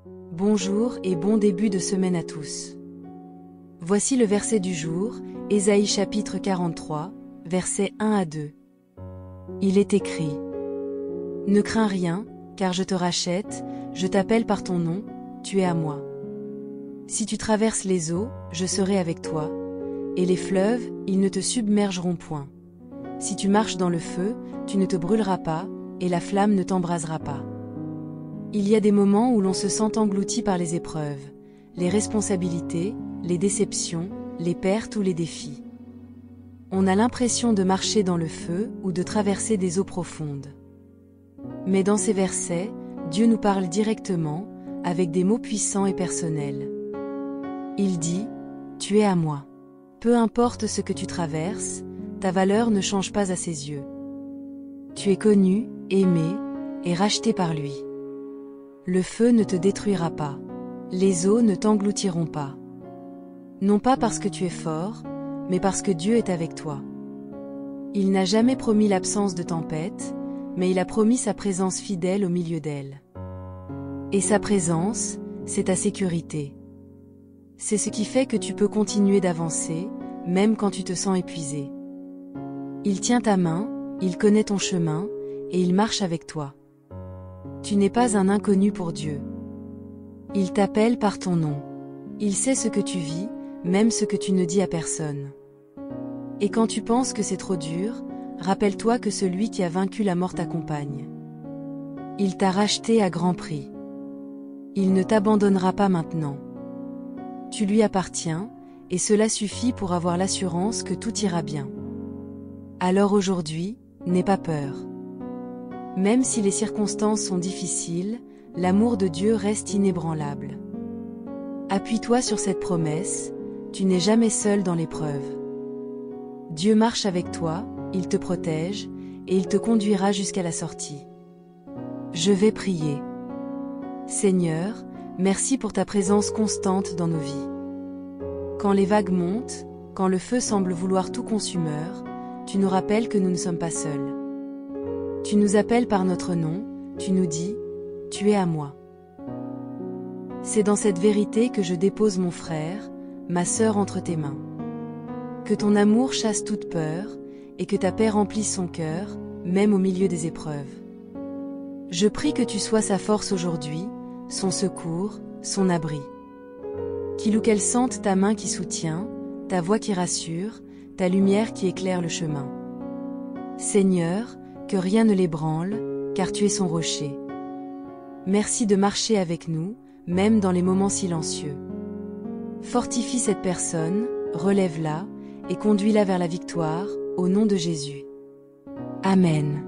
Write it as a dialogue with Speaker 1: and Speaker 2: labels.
Speaker 1: Bonjour et bon début de semaine à tous. Voici le verset du jour, Ésaïe chapitre 43, versets 1 à 2. Il est écrit: Ne crains rien, car je te rachète, je t'appelle par ton nom, tu es à moi. Si tu traverses les eaux, je serai avec toi, et les fleuves, ils ne te submergeront point. Si tu marches dans le feu, tu ne te brûleras pas, et la flamme ne t'embrasera pas. Il y a des moments où l'on se sent englouti par les épreuves, les responsabilités, les déceptions, les pertes ou les défis. On a l'impression de marcher dans le feu ou de traverser des eaux profondes. Mais dans ces versets, Dieu nous parle directement, avec des mots puissants et personnels. Il dit: Tu es à moi. Peu importe ce que tu traverses, ta valeur ne change pas à ses yeux. Tu es connu, aimé, et racheté par lui. Le feu ne te détruira pas. Les eaux ne t'engloutiront pas. Non pas parce que tu es fort, mais parce que Dieu est avec toi. Il n'a jamais promis l'absence de tempête, mais il a promis sa présence fidèle au milieu d'elle. Et sa présence, c'est ta sécurité. C'est ce qui fait que tu peux continuer d'avancer, même quand tu te sens épuisé. Il tient ta main, il connaît ton chemin, et il marche avec toi. Tu n'es pas un inconnu pour Dieu. Il t'appelle par ton nom. Il sait ce que tu vis, même ce que tu ne dis à personne. Et quand tu penses que c'est trop dur, rappelle-toi que celui qui a vaincu la mort t'accompagne. Il t'a racheté à grand prix. Il ne t'abandonnera pas maintenant. Tu lui appartiens, et cela suffit pour avoir l'assurance que tout ira bien. Alors aujourd'hui, n'aie pas peur. Même si les circonstances sont difficiles, l'amour de Dieu reste inébranlable. Appuie-toi sur cette promesse, tu n'es jamais seul dans l'épreuve. Dieu marche avec toi, il te protège, et il te conduira jusqu'à la sortie. Je vais prier. Seigneur, merci pour ta présence constante dans nos vies. Quand les vagues montent, quand le feu semble vouloir tout consumeur, tu nous rappelles que nous ne sommes pas seuls. Tu nous appelles par notre nom, tu nous dis: Tu es à moi. C'est dans cette vérité que je dépose mon frère, ma sœur entre tes mains. Que ton amour chasse toute peur, et que ta paix remplisse son cœur, même au milieu des épreuves. Je prie que tu sois sa force aujourd'hui, son secours, son abri. Qu'il ou qu'elle sente ta main qui soutient, ta voix qui rassure, ta lumière qui éclaire le chemin. Seigneur, que rien ne l'ébranle, car tu es son rocher. Merci de marcher avec nous, même dans les moments silencieux. Fortifie cette personne, relève-la, et conduis-la vers la victoire, au nom de Jésus. Amen.